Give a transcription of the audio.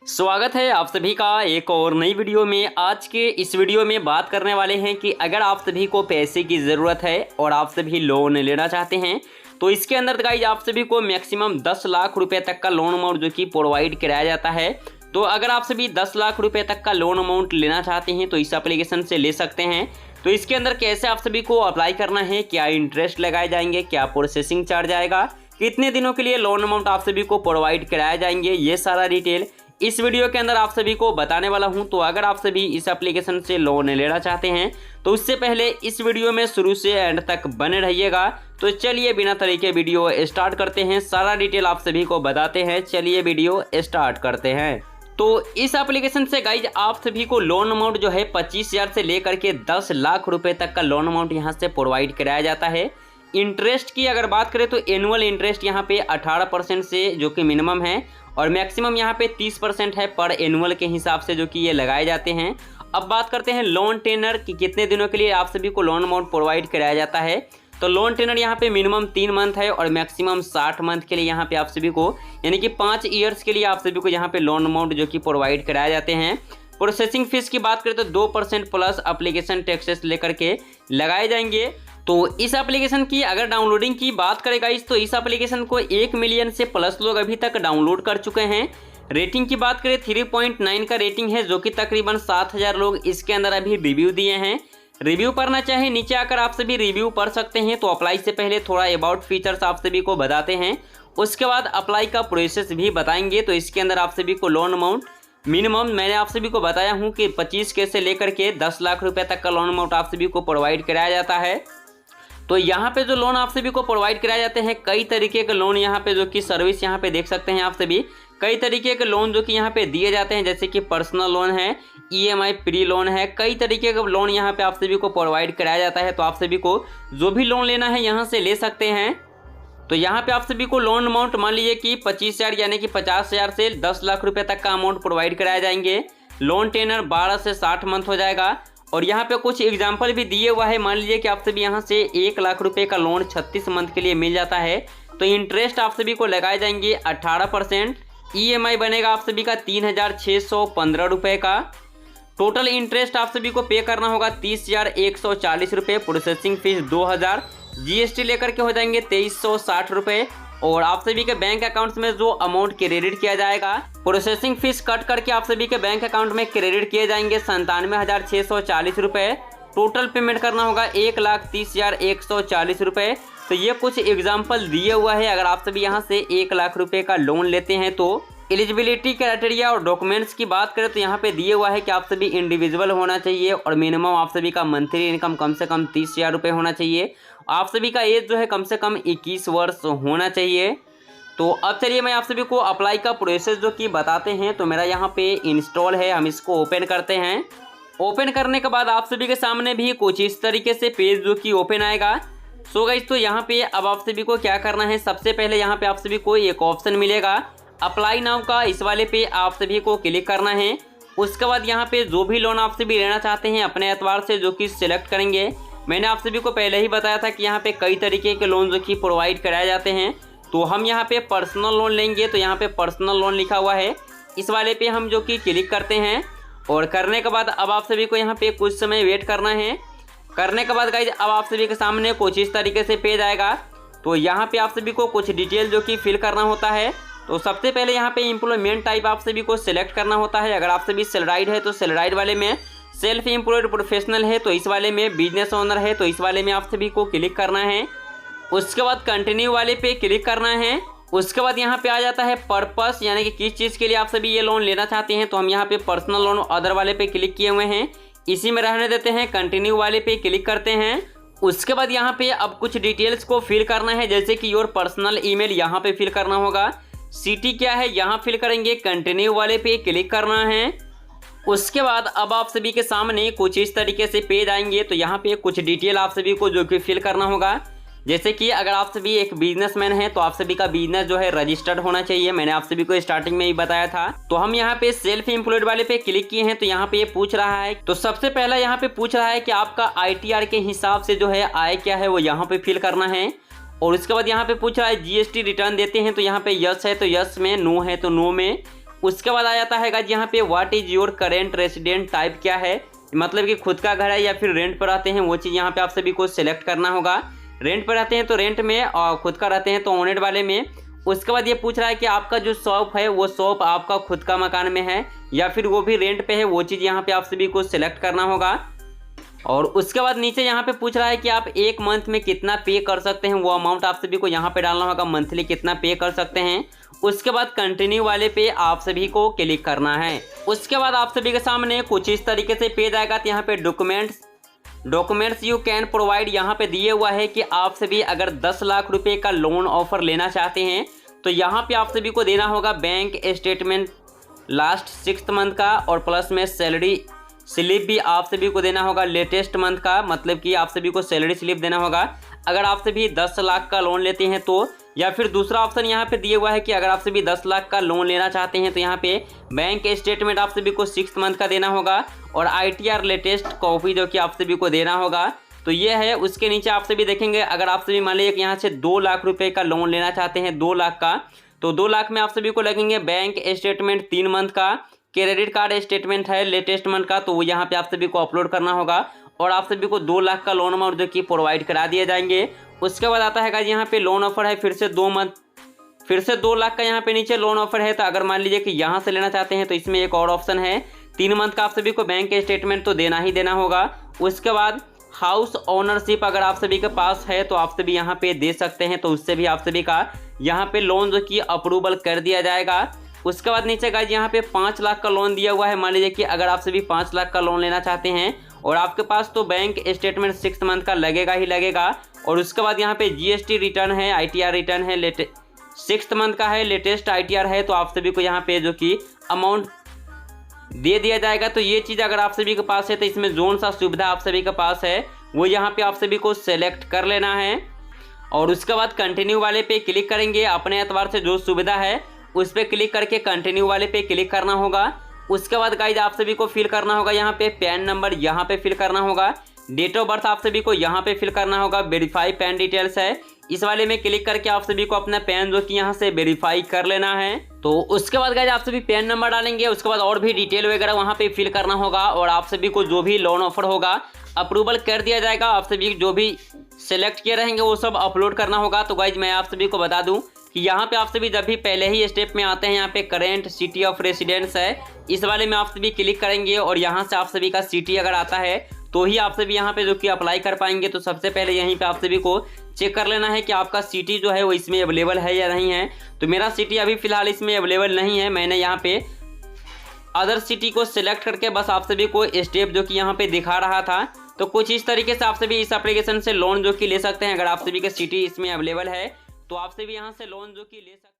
स्वागत है आप सभी का एक और नई वीडियो में। आज के इस वीडियो में बात करने वाले हैं कि अगर आप सभी को पैसे की ज़रूरत है और आप सभी लोन लेना चाहते हैं तो इसके अंदर गाइज आप सभी को मैक्सिमम 10 लाख रुपए तक का लोन अमाउंट जो कि प्रोवाइड कराया जाता है। तो अगर आप सभी 10 लाख रुपए तक का लोन अमाउंट लेना चाहते हैं तो इस एप्लीकेशन से ले सकते हैं। तो इसके अंदर कैसे आप सभी को अप्लाई करना है, क्या इंटरेस्ट लगाए जाएंगे, क्या प्रोसेसिंग चार्ज आएगा, कितने दिनों के लिए लोन अमाउंट आप सभी को प्रोवाइड कराया जाएंगे, ये सारा डिटेल इस वीडियो के अंदर आप सभी को बताने वाला हूं। तो अगर आप सभी इस एप्लीकेशन से लोन लेना चाहते हैं तो उससे पहले इस वीडियो में शुरू से एंड तक बने रहिएगा। तो चलिए बिना तरीके वीडियो स्टार्ट करते हैं, सारा डिटेल आप सभी को बताते हैं। चलिए वीडियो स्टार्ट करते हैं। तो इस एप्लीकेशन से गाइज आप सभी को लोन अमाउंट जो है 25,000 से लेकर के 10 लाख रुपए तक का लोन अमाउंट यहां से प्रोवाइड कराया जाता है। इंटरेस्ट की अगर बात करें तो एनुअल इंटरेस्ट यहाँ पे 18% से जो कि मिनिमम है और मैक्सिमम यहाँ पे 30% है पर एनुअल के हिसाब से जो कि ये लगाए जाते हैं। अब बात करते हैं लोन टेनर कि कितने दिनों के लिए आप सभी को लोन अमाउंट प्रोवाइड कराया जाता है। तो लोन टेनर यहाँ पे मिनिमम 3 मंथ है और मैक्सिमम 60 मंथ के लिए यहाँ पे आप सभी को यानी कि 5 ईयर्स के लिए आप सभी को यहाँ पे लोन अमाउंट जो कि प्रोवाइड कराए जाते हैं। प्रोसेसिंग फीस की बात करें तो 2% प्लस एप्लीकेशन टैक्सेस लेकर के लगाए जाएंगे। तो इस एप्लीकेशन की अगर डाउनलोडिंग की बात करें गाइस तो इस एप्लीकेशन को 1 मिलियन से प्लस लोग अभी तक डाउनलोड कर चुके हैं। रेटिंग की बात करें 3.9 का रेटिंग है जो कि तकरीबन 7,000 लोग इसके अंदर अभी रिव्यू दिए हैं। रिव्यू पढ़ना चाहे नीचे आकर आप सभी रिव्यू पढ़ सकते हैं। तो अप्लाई से पहले थोड़ा अबाउट फीचर्स आप सभी को बताते हैं, उसके बाद अप्लाई का प्रोसेस भी बताएंगे। तो इसके अंदर आप सभी को लोन अमाउंट मिनिमम मैंने आप सभी को बताया हूँ कि 25K से लेकर के 10 लाख रुपये तक का लोन अमाउंट आप सभी को प्रोवाइड कराया जाता है। तो यहाँ पे जो लोन आप सभी को प्रोवाइड कराए जाते हैं कई तरीके के लोन यहाँ पे जो कि सर्विस यहाँ पे देख सकते हैं आप सभी कई तरीके के लोन जो कि यहाँ पे दिए जाते हैं, जैसे कि पर्सनल लोन है, EMI प्री लोन है, कई तरीके का लोन यहाँ पे आप सभी को प्रोवाइड कराया जाता है। तो आप सभी को जो भी लोन लेना है यहाँ से ले सकते हैं। तो यहाँ पे आप सभी को लोन अमाउंट मान लीजिए कि 25,000 यानी कि 50,000 से 10 लाख रुपये तक का अमाउंट प्रोवाइड कराए जाएंगे। लोन टेनर 12 से 60 मंथ हो जाएगा और यहाँ पे कुछ एग्जाम्पल भी दिए हुआ है। मान लीजिए कि आप सभी यहाँ से 1 लाख रुपए का लोन 36 मंथ के लिए मिल जाता है तो इंटरेस्ट आप सभी को लगाए जाएंगे 18%। EMI बनेगा आप सभी का 3,615 रुपये का। टोटल इंटरेस्ट आप सभी को पे करना होगा 30,140 रुपये। प्रोसेसिंग फीस 2,000, GST लेकर के हो जाएंगे 2,360 रुपये और आप सभी के बैंक अकाउंट्स में जो अमाउंट क्रेडिट किया जाएगा प्रोसेसिंग फीस कट करके आप सभी के बैंक अकाउंट में क्रेडिट किए जाएंगे 97,640 रुपये। टोटल पेमेंट करना होगा 1,30,140 रुपये। तो ये कुछ एग्जाम्पल दिए हुआ है। अगर आप सभी यहाँ से 1 लाख रुपये का लोन लेते हैं तो एलिजिबिलिटी क्राइटेरिया और डॉक्यूमेंट्स की बात करें तो यहाँ पे दिए हुआ है कि आप सभी इंडिविजुअल होना चाहिए और मिनिमम आप सभी का मंथली इनकम कम से कम 30,000 रुपये होना चाहिए। आप सभी का एज जो है कम से कम 21 वर्ष होना चाहिए। तो अब चलिए मैं आप सभी को अप्लाई का प्रोसेस जो कि बताते हैं। तो मेरा यहाँ पे इंस्टॉल है, हम इसको ओपन करते हैं। ओपन करने के बाद आप सभी के सामने भी कुछ इस तरीके से पेज जो कि ओपन आएगा। सो गाइस तो यहाँ पे अब आप सभी को क्या करना है, सबसे पहले यहाँ पे आप सभी को एक ऑप्शन मिलेगा अप्लाई नाउ का, इस वाले पे आप सभी को क्लिक करना है। उसके बाद यहाँ पे जो भी लोन आप सभी लेना चाहते हैं अपने एतबार से जो कि सिलेक्ट करेंगे। मैंने आप सभी को पहले ही बताया था कि यहाँ पे कई तरीके के लोन जो कि प्रोवाइड कराए जाते हैं। तो हम यहाँ पे पर्सनल लोन लेंगे तो यहाँ पे पर्सनल लोन लिखा हुआ है, इस वाले पे हम जो कि क्लिक करते हैं और करने के बाद अब आप सभी को यहाँ पे कुछ समय वेट करना है। करने के बाद गाइज अब आप सभी के सामने कुछ इस तरीके से पेज आएगा। तो यहाँ पे आप सभी को कुछ डिटेल जो कि फिल करना होता है। तो सबसे पहले यहाँ पे एम्प्लॉयमेंट टाइप आप सभी को सिलेक्ट करना होता है। अगर आप सभी सैलराइड है तो सैलराइड वाले में, सेल्फ एम्प्लॉयड प्रोफेशनल है तो इस वाले में, बिजनेस ओनर है तो इस वाले में आप सभी को क्लिक करना है। उसके बाद कंटिन्यू वाले पे क्लिक करना है। उसके बाद यहाँ पे आ जाता है पर्पस, यानी कि किस चीज़ के लिए आप सभी ये लोन लेना चाहते हैं। तो हम यहाँ पे पर्सनल लोन अदर वाले पे क्लिक किए हुए हैं, इसी में रहने देते हैं। कंटिन्यू वाले पे क्लिक करते हैं। उसके बाद यहाँ पे अब कुछ डिटेल्स को फिल करना है, जैसे कि योर पर्सनल ईमेल यहाँ पे फिल करना होगा, सिटी क्या है यहाँ फिल करेंगे, कंटिन्यू वाले पे क्लिक करना है। उसके बाद अब आप सभी के सामने कुछ इस तरीके से पेज आएंगे। तो यहाँ पे कुछ डिटेल आप सभी को जो कि फिल करना होगा, जैसे कि अगर आप सभी एक बिजनेसमैन हैं तो आप सभी का बिजनेस जो है रजिस्टर्ड होना चाहिए। मैंने आप सभी को स्टार्टिंग में ही बताया था। तो हम यहाँ पे सेल्फ एम्प्लॉयड वाले पे क्लिक किए हैं। तो यहाँ पे ये पूछ रहा है, तो सबसे पहला यहाँ पे पूछ रहा है कि आपका ITR के हिसाब से जो है आय क्या है वो यहाँ पे फिल करना है। और उसके बाद यहाँ पे पूछ रहा है GST रिटर्न देते हैं तो यहाँ पे यस है तो यस में, नो है तो नो में, उसके बाद आ जाता है गाइज यहाँ पे what is your current resident type क्या है, मतलब कि खुद का घर है या फिर रेंट पर रहते हैं, वो चीज़ यहाँ पे आप सभी को सिलेक्ट करना होगा। रेंट पर रहते हैं तो रेंट में, और खुद का रहते हैं तो ओनेड वाले में। उसके बाद ये पूछ रहा है कि आपका जो शॉप है वो शॉप आपका खुद का मकान में है या फिर वो भी रेंट पे है, वो चीज़ यहाँ पे आप सभी को सिलेक्ट करना होगा। और उसके बाद नीचे यहाँ पे पूछ रहा है कि आप एक मंथ में कितना पे कर सकते हैं, वो अमाउंट आप सभी को यहाँ पे डालना होगा, मंथली कितना पे कर सकते हैं। उसके बाद कंटिन्यू वाले पे आप सभी को क्लिक करना है। उसके बाद आप सभी के सामने कुछ इस तरीके से पेज आएगा। तो यहाँ पे डॉक्यूमेंट्स यू कैन प्रोवाइड यहाँ पे दिए हुआ है कि आप सभी अगर 10 लाख रुपए का लोन ऑफर लेना चाहते हैं तो यहाँ पे आप सभी को देना होगा बैंक स्टेटमेंट लास्ट 6 मंथ का, और प्लस में सैलरी स्लिप भी आप सभी को देना होगा लेटेस्ट मंथ का, मतलब कि आप सभी को सैलरी स्लिप देना होगा अगर आप सभी 10 लाख का लोन लेते हैं तो। या फिर दूसरा ऑप्शन यहाँ पे दिए हुआ है कि अगर आप सभी 10 लाख का लोन लेना चाहते हैं तो यहाँ पे बैंक स्टेटमेंट आप सभी को 6 मंथ का देना होगा, और ITR लेटेस्ट कॉपी जो कि आप सभी को देना होगा। तो ये है। उसके नीचे आप सभी देखेंगे अगर आप सभी मान लीजिए कि यहाँ से 2 लाख रुपये का लोन लेना चाहते हैं, 2 लाख का, तो 2 लाख में आप सभी को लगेंगे बैंक स्टेटमेंट 3 मंथ का, क्रेडिट कार्ड स्टेटमेंट है लेटेस्ट मंथ का, तो वो यहाँ पे आप सभी को अपलोड करना होगा, और आप सभी को 2 लाख का लोन अमाउंट जो कि प्रोवाइड करा दिए जाएंगे। उसके बाद आता है गाइस यहाँ पे लोन ऑफर है फिर से 2 लाख का यहाँ पे नीचे लोन ऑफर है। तो अगर मान लीजिए कि यहाँ से लेना चाहते हैं तो इसमें एक और ऑप्शन है, 3 मंथ का आप सभी को बैंक स्टेटमेंट तो देना ही देना होगा। उसके बाद हाउस ओनरशिप अगर आप सभी के पास है तो आप सभी यहाँ पे दे सकते हैं, तो उससे भी आप सभी का यहाँ पे लोन जो कि अप्रूवल कर दिया जाएगा। उसके बाद नीचे गाइस यहाँ पे 5 लाख का लोन दिया हुआ है। मान लीजिए कि अगर आप सभी 5 लाख का लोन लेना चाहते हैं और आपके पास तो बैंक स्टेटमेंट 6 मंथ का लगेगा ही लगेगा, और उसके बाद यहाँ पे GST रिटर्न है, ITR रिटर्न है, 6 मंथ का है, लेटेस्ट ITR है, तो आप सभी को यहाँ पे जो कि अमाउंट दे दिया जाएगा। तो ये चीज़ अगर आप सभी के पास है तो इसमें जोन सा सुविधा आप सभी के पास है वो यहाँ पे आप सभी को सेलेक्ट कर लेना है, और उसके बाद कंटिन्यू वाले पे क्लिक करेंगे। अपने एतबार से जो सुविधा है उस पर क्लिक करके कंटिन्यू वाले पे क्लिक करना होगा। उसके बाद गाइज आप सभी को फिल करना होगा यहाँ पे पैन नंबर, यहाँ पे फिल करना होगा, डेट ऑफ बर्थ आप सभी को यहाँ पे फिल करना होगा, वेरीफाई पैन डिटेल्स है, इस वाले में क्लिक करके आप सभी को अपना पैन जो कि यहाँ से वेरीफाई कर लेना है। तो उसके बाद गाइज आप सभी पैन नंबर डालेंगे, उसके बाद और भी डिटेल वगैरह वहाँ पे फिल करना होगा, और आप सभी को जो भी लोन ऑफर होगा अप्रूवल कर दिया जाएगा। आप सभी जो भी सिलेक्ट किए रहेंगे वो सब अपलोड करना होगा। तो गाइज मैं आप सभी को बता दूं कि यहाँ पे आप सभी जब भी पहले ही स्टेप में आते हैं, यहाँ पे करेंट सिटी ऑफ रेसिडेंस है, इस वाले में आप सभी क्लिक करेंगे, और यहाँ से आप सभी का सिटी अगर आता है तो ही आप सभी यहाँ पे जो कि अप्लाई कर पाएंगे। तो सबसे पहले यहीं पे आप सभी को चेक कर लेना है कि आपका सिटी जो है वो इसमें अवेलेबल है या नहीं है। तो मेरा सिटी अभी फिलहाल इसमें अवेलेबल नहीं है, मैंने यहाँ पे अदर सिटी को सिलेक्ट करके बस आप सभी को स्टेप जो कि यहाँ पे दिखा रहा था। तो कुछ इस तरीके से आप सभी इस एप्लीकेशन से लोन जो कि ले सकते हैं। अगर आप सभी का सिटी इसमें अवेलेबल है तो आप सभी यहाँ से लोन जो कि ले सकते हैं।